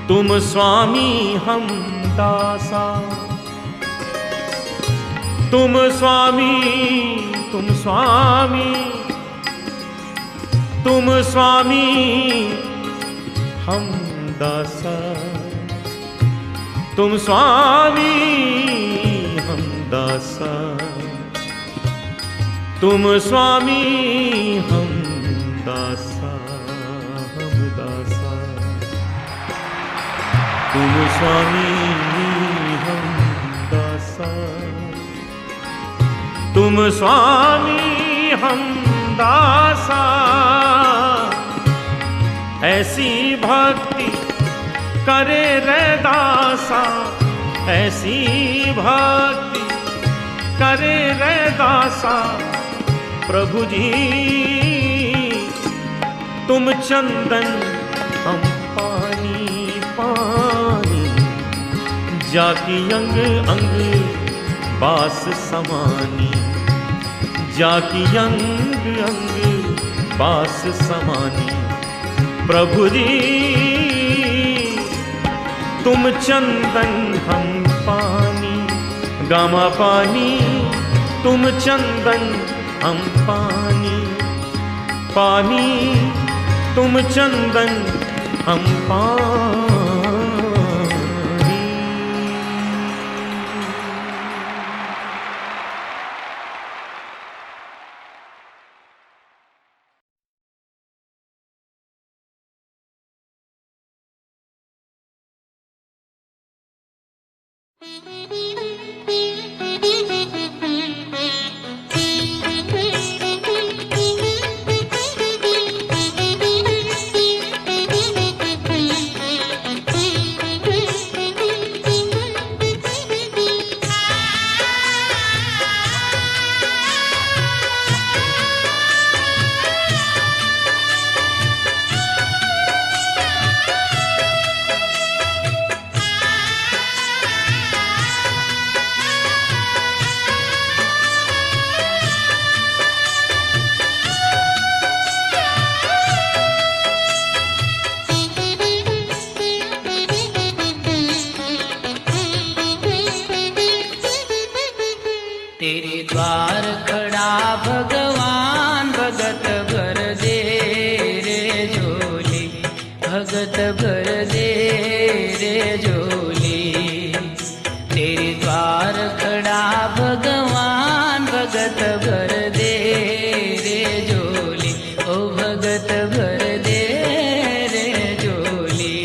तुम स्वामी हम दासा, तुम स्वामी तुम स्वामी तुम स्वामी हम दासा, तुम स्वामी हम दासा, तुम स्वामी हम दासा, हम दासा, तुम स्वामी हम दासा, तुम स्वामी हम दासा। ऐसी भक्ति करे रे दासा, ऐसी भक्ति करे रे दासा, प्रभु जी तुम चंदन हम पानी पानी, जाकी अंग अंग बास समानी, जाकी अंग अंग बास समानी, प्रभु जी तुम चंदन हम पानी, गामा पानी तुम चंदन हम पानी, पानी तुम चंदन हम पानी।
तेरे द्वार खड़ा भगवान भगत भर दे रे झोली, भगत भर दे रे झोली। तेरे द्वार खड़ा भगवान भगत भर दे रे झोली, ओ भगत भर दे रे झोली।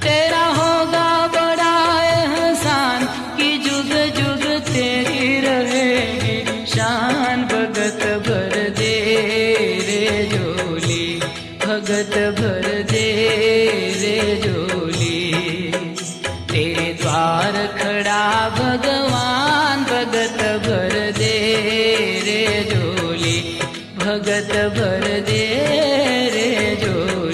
तेरा होगा बड़ा एहसान कि जुग जुग तेरी रहेगी शान, भगत भर दे रे झोली, भगत भर दे रे झोली। तेरे द्वार खड़ा भगवान भगत भर दे रे झोली, भगत भर दे रे झोली।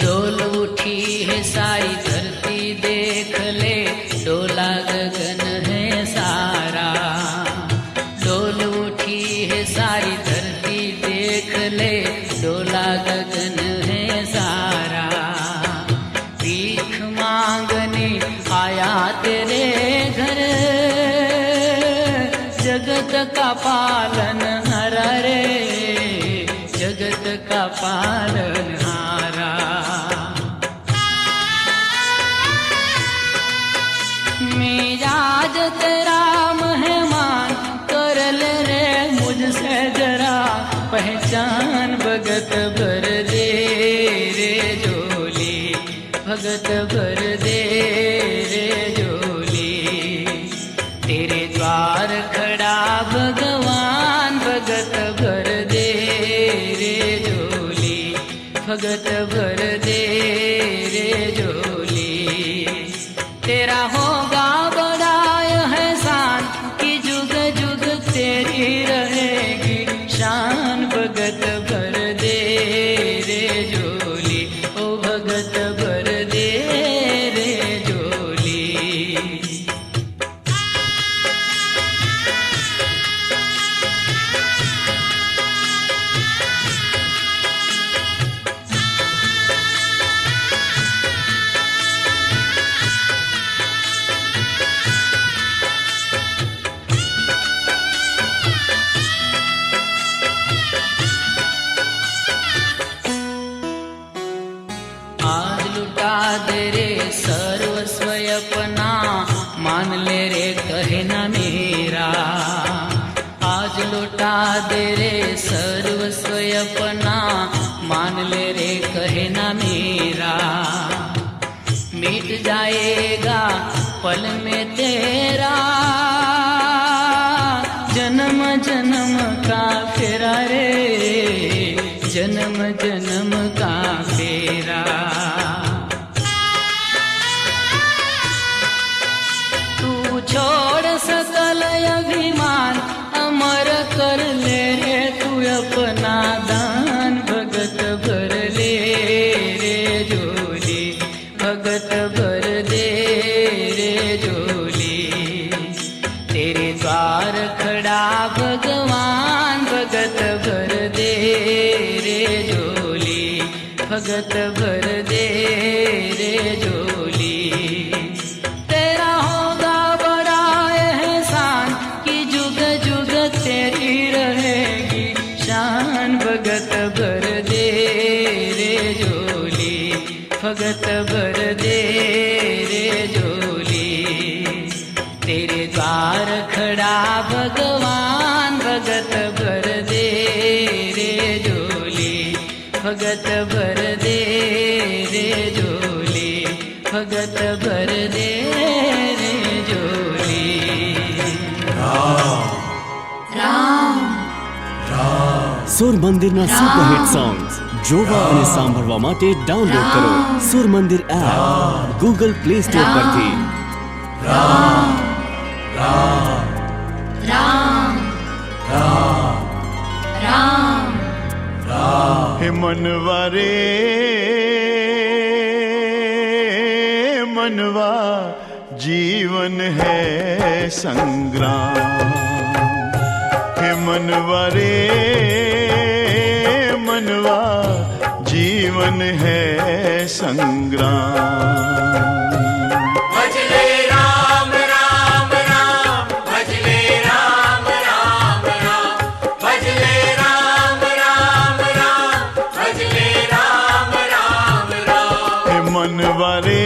डोल उठी है सारी धरती देख ले, डोला गगन है सारा। डोल उठी है सारी धरती देख ले, डोला गगन है सारा। भीख मांगने आया तेरे घर, जगत का पालन हारा रे, जगत का पालन हारा। मेरा आज तेरा मेहमान कर ले रे मुझसे जरा पहचान। भगत भर दे रे झोली, भगत भर दे रे झोली। तेरे द्वार खड़ा भगवान, भगत भर दे रे झोली, भगत भर दे रे झोली। तेरा होगा बड़ा एहसान कि जुग जुग तेरी रहेगी शान। भगत भर दे रे झोली, ओ भगत भर दे रे झोली। आज लुटा दे रे सर्वस्व अपना, मान ले रे कहना मेरा। आज लुटा दे रे सर्वस्व अपना, मान ले रे कहना मेरा। मिट जाएगा पल में तेरा जन्म जन्म का फेरा रे, जन्म जन्म का फेरा। तू छोड़ सकल अभिमान, अमर कर ले रे तू अपना दान। भगत भर ले रे झोली, भगत भर दे रे झोली। तेरे द्वार खड़ा भगवान, भगत भर दे रे झोली, भगत भर दे रे झोली। तेरा होगा बड़ा एहसान कि जुग जुग तेरी रहेगी शान। भगत भर दे रे झोली, भगत भर दे रे झोली। तेरे द्वार खड़ा भगवान, भगत भर दे रे झोली, भगत भर दे रे झोली, भगत भर दे रे झोली।
સુર મંદિરના સુપરહિટ સોંગ્સ જોવા અને સાંભળવા માટે ડાઉનલોડ કરો સુર મંદિર એપ ગૂગલ પ્લે સ્ટોર પરથી।
हे मनवा रे मनवा जीवन है संग्राम। हे मनवा रे मनवा जीवन है संग्राम।
भजले राम राम राम, भजले राम राम राम, भजले राम राम राम, भजले राम राम राम।
हे मनवा रे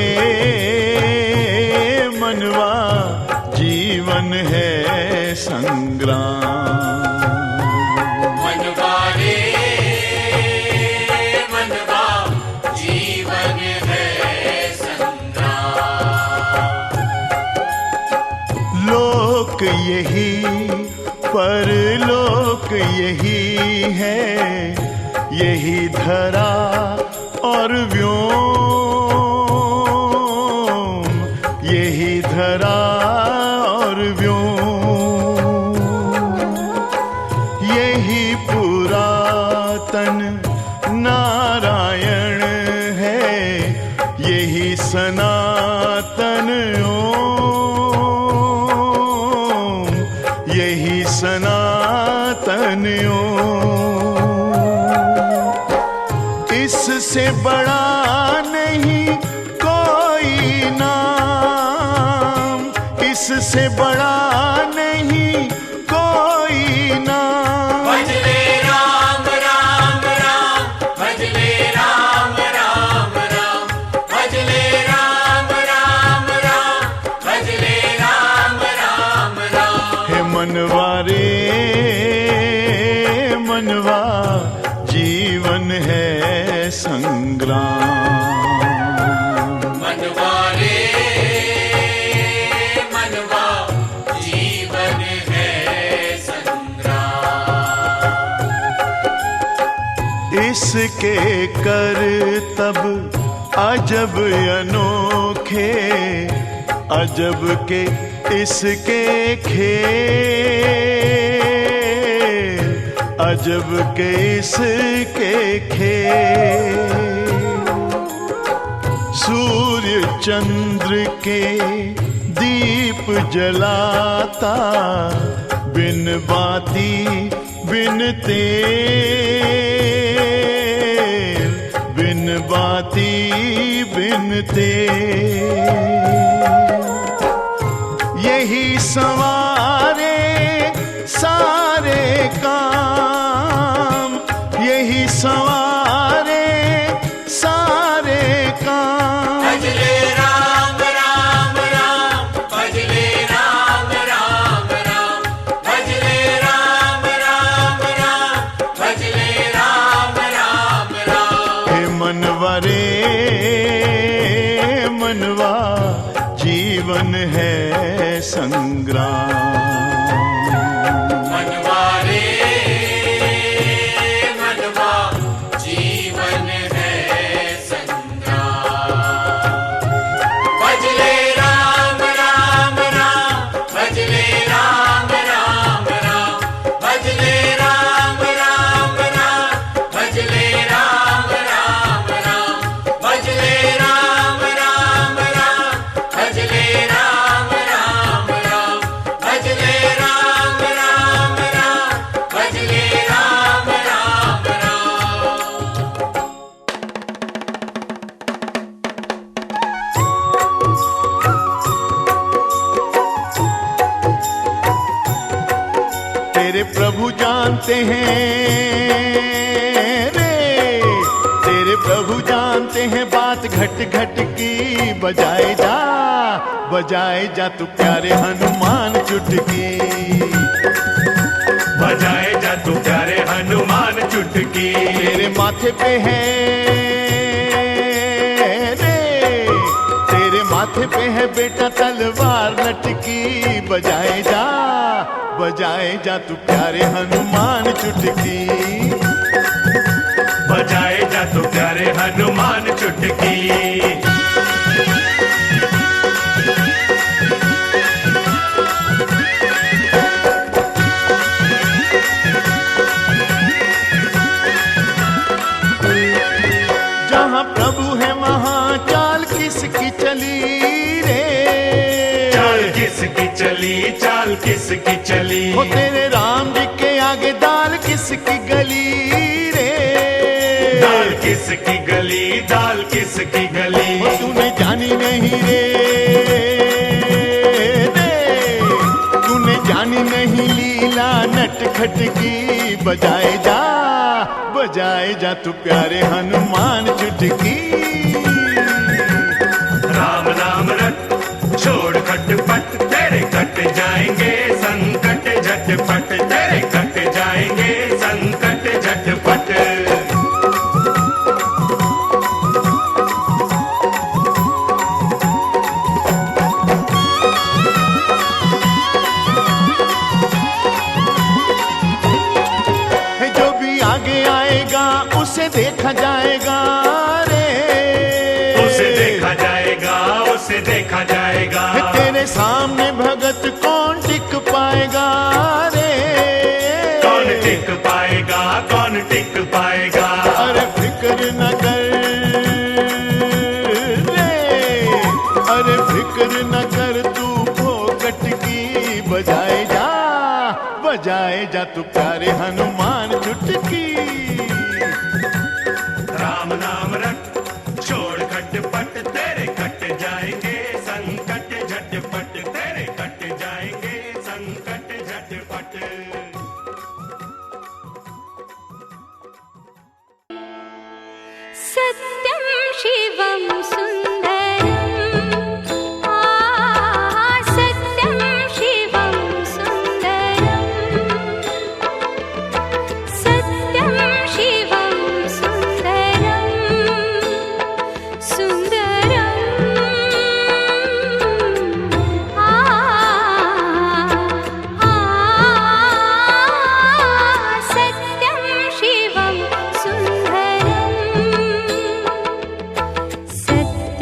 मनवा जीवन है संग्राम। यही परलोक यही है, यही धरा और व्योम, यही धरा और व्योम, यही पुरातन नारायण है, यही सनातन ओम, यही सनातन ओम। इससे बड़ा नहीं कोई नाम, इससे बड़ा नहीं कोई नाम।
भजले राम राम राम, भजले राम राम राम, भजले राम राम राम, भजले राम राम राम।
हे मनवा रे मनवा, जीवन है संग्राम।
मनवा रे मनवा, जीवन है संग्राम।
इसके कर तब अजब अनोखे, अजब के इसके खेल, अजब के इसके खेल। सूर्य चंद्र के दीप जलाता, बिन बाती बिन तेल, बिन बाती बिन तेल। यही संवारे सारे काम, यही संवारे सारे काम।
भजले राम राम राम, भजले राम राम राम, भजले राम राम राम, भजले राम राम राम।
हे मनवा रे मनवा, जीवन है संग्राम।
मनवा रे मनवा, जीवन है संग्राम। भजले राम राम राम, भजले राम राम राम, भजले राम राम राम, भजले राम राम राम, भजले राम राम राम, भजले राम राम राम, भजले राम राम राम, भजले राम राम
तेरे प्रभु जानते हैं रे, तेरे प्रभु जानते हैं बात घट घट की। बजाए जा तू प्यारे हनुमान चुटकी,
बजाए जा तू प्यारे हनुमान चुटकी।
तेरे माथे पे है रे, तेरे माथे पे है बेटा तलवार लटकी। बजाए जा तू प्यारे हनुमान चुटकी,
बजाए जा तू प्यारे हनुमान चुटकी।
जहाँ प्रभु है वहाँ चाल किसकी चली रे,
चाल किसकी चली, चाल किसकी चली।
हो तेरे राम जी के आगे दाल किसकी गली रे,
दाल किसकी गली, दाल किसकी गली।
हो तूने जानी नहीं रे, तूने जानी नहीं लीला नटखट की। बजाए जा तू प्यारे हनुमान चुटकी।
राम नाम रट छोड़ खटपट, तेरे कट जाएंगे संकट झटपट, तेरे कट जाएंगे संकट झटपट।
सामने भगत कौन टिक पाएगा रे?
कौन टिक पाएगा, कौन टिक पाएगा?
अरे फिक्र न कर रे, अरे फिक्र न कर, तू फोकट की बजाए जा, बजाए जा तू प्यारे हनुमान चुटकी।
राम नाम रट, छोड़ खटपट, तेरे कट जाएंगे संकट झटपट, तेरे कट जाएंगे संकट झटपट।
सत्यं शिवं सुन्दरम्, सत्यं शिवं सुन्दरम्, सत्यं शिवं सुन्दरम्, सुन्दरम्, सत्यं शिवं सुन्दरम्, सत्यं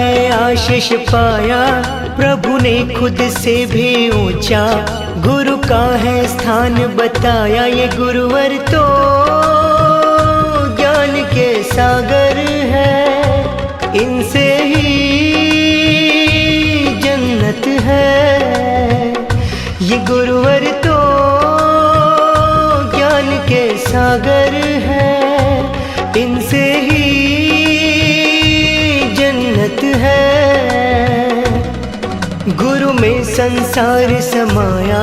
है आशीष पाया, प्रभु ने खुद से भी ऊंचा गुरु का है स्थान बताया। ये गुरुवर तो ज्ञान के सागर है, इनसे ही जन्नत है। ये गुरुवर तो ज्ञान के सागर है, इनसे ही जन्नत है। गुरु में संसार समाया,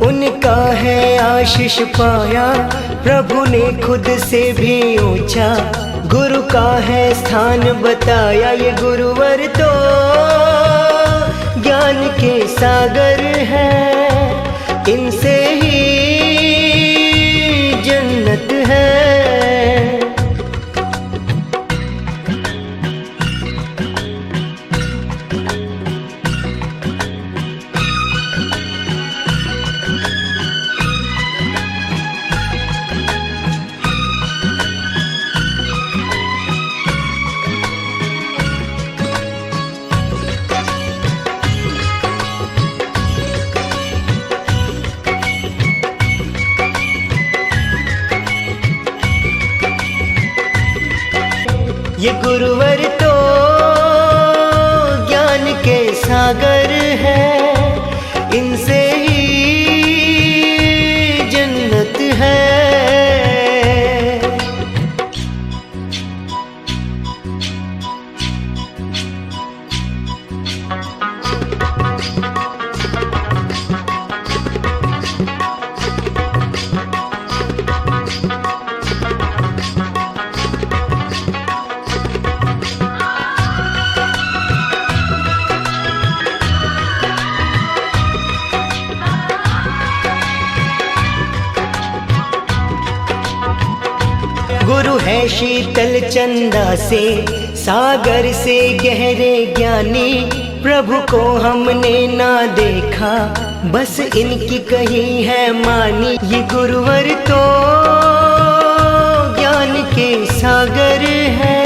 उनका है आशीष पाया, प्रभु ने खुद से भी ऊंचा गुरु का है स्थान बताया। ये गुरुवर तो ज्ञान के सागर है, इनसे ही जन्नत है। ये गुरुवर तो ज्ञान के सागर है, इनसे ही जन्नत है। गुरु है शीतल चंदा से, सागर से गहरे ज्ञानी, प्रभु को हमने ना देखा, बस इनकी कही है मानी। ये गुरुवर तो ज्ञान के सागर है,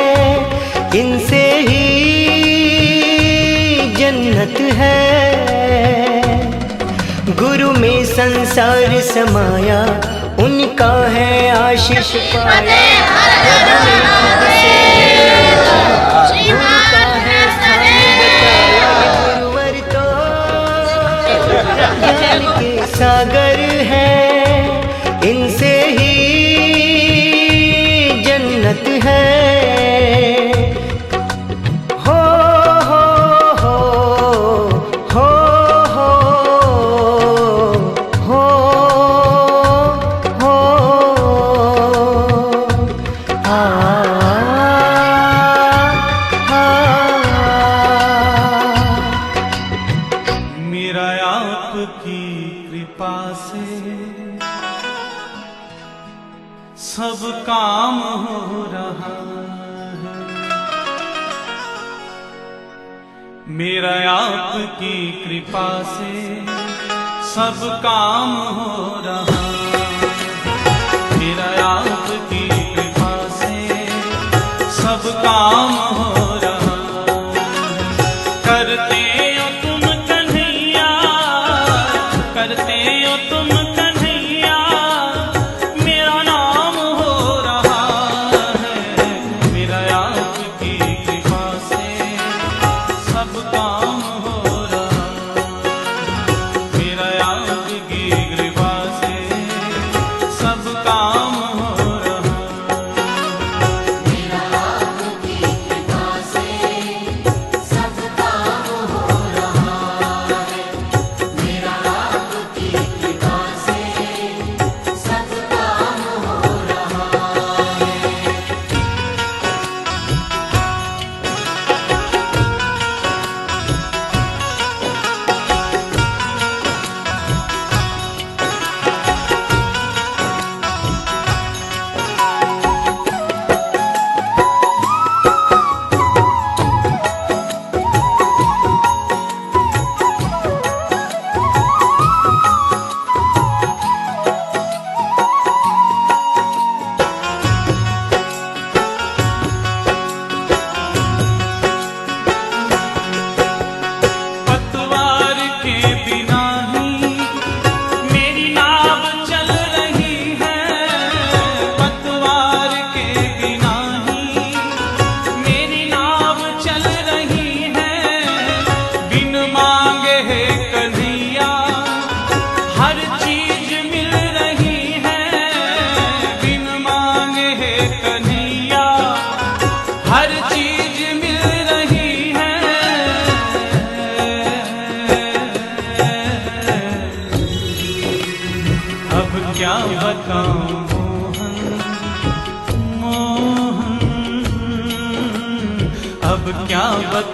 इनसे ही जन्नत है। गुरु में संसार समाया, उनका है आशीष पाया, गुरुवर तो ज्ञान के सागर है, इनसे ही जन्नत है। हो हो हो हो हो हो
मेरा आपकी कृपा से सब काम हो रहा है। मेरा आपकी कृपा से सब काम हो रहा है। मेरा आपकी कृपा से सब काम हो रहा है। करते हो तुम कन्हैया, करते हो तुम कन्हैया, मेरा नाम हो रहा है। मेरा आपकी कृपा से सब काम हो रहा है। मेरा आपकी कृपा से सब काम हो रहा है। मेरा आपकी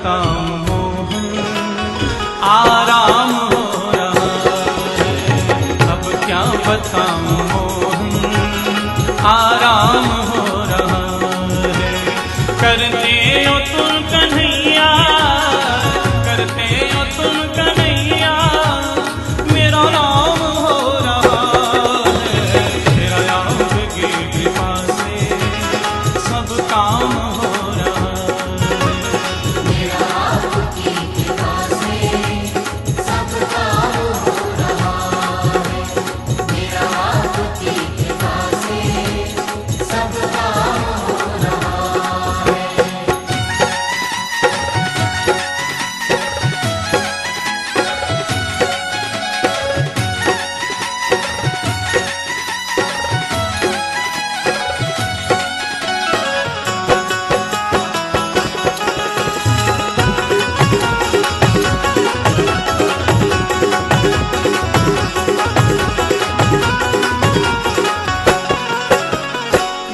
बताऊं मोहन, आराम हो रहा है। अब क्या बताऊं मोहन, आराम हो रहा है। करते हो तुम कन्हैया, करते हो तुम कन्हैया, मेरा नाम हो रहा है। मेरा आपकी कृपा से सब काम हो रहा है। मेरा आपकी कृपा से सब काम हो रहा है। मेरा आपकी कृपा से सब काम हो रहा है।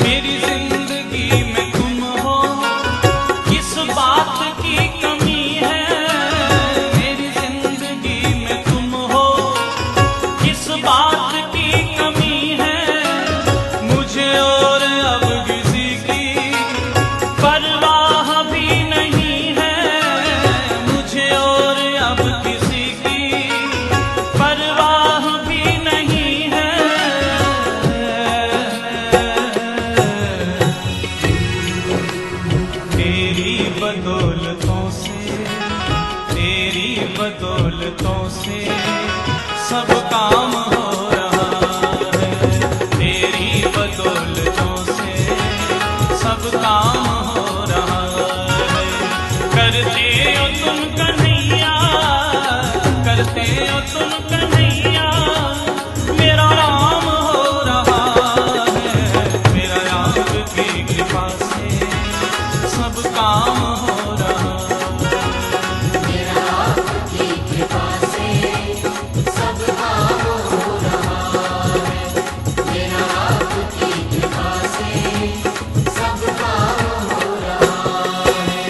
मेरी जिंदगी में तुम हो, किस बात की कमी है। मेरी जिंदगी में तुम हो, किस बात की कमी है। मुझे और अब किसी की परवाह भी नहीं है। मुझे और अब किसी की परवाह भी नहीं है। तेरी बदौलतों से, तेरी बदौलतों से सब काम हो रहा है। तेरी बदौलतों से सब काम हो रहा है। करते हो तुम कन्हैया, करते हो तुम कन्हैया, मेरा नाम हो रहा है। मेरा आपकी कृपा से सब काम हो रहा है। मेरा आपकी कृपा से सब काम हो रहा है। मेरा आपकी कृपा से सब काम हो रहा है।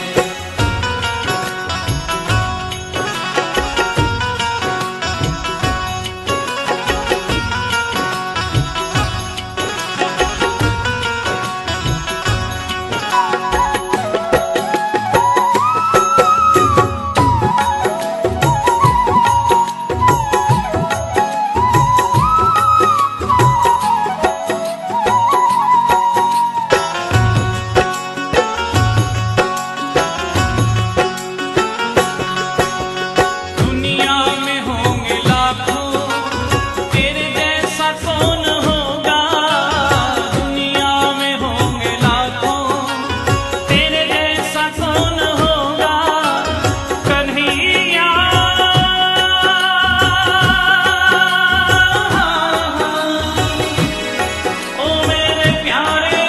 दुनिया में होंगे लाखों, तेरे जैसा कौन होगा। दुनिया में होंगे लाखों, तेरे जैसा कौन होगा। कन्हैया ओ मेरे प्यारे,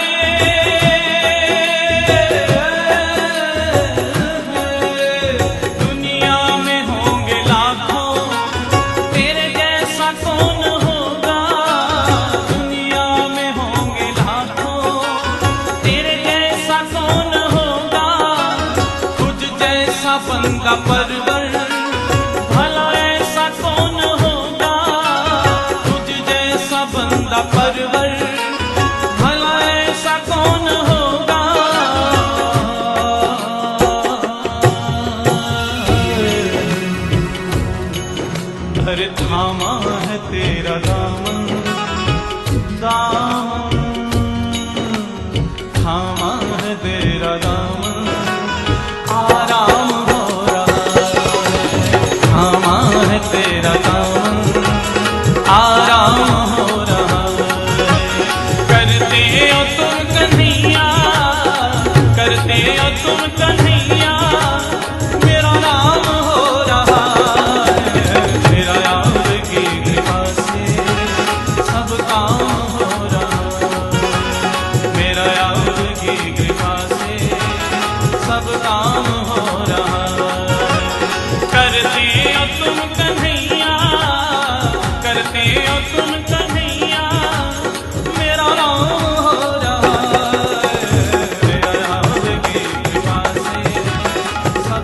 दुनिया में होंगे लाखों, तेरे जैसा कौन होगा। दुनिया में होंगे लाखों, तेरे जैसा कौन होगा। तुझ जैसा बंदा परवर भला ऐसा कौन होगा। तुझ जैसा बंदा परवर भला ऐसा कौन होगा। अरे थामा है तेरा दामन, दामन थामा है तेरा दामन, आराम हो रहा है। थामा है तेरा दामन, आराम हो रहा है। करते हो तुम कन्हैया, करते हो तुम कन्हैया, मेरा नाम हो रहा है। मेरा आपकी कृपा से सब काम हो रहा है।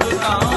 अद्भुतम्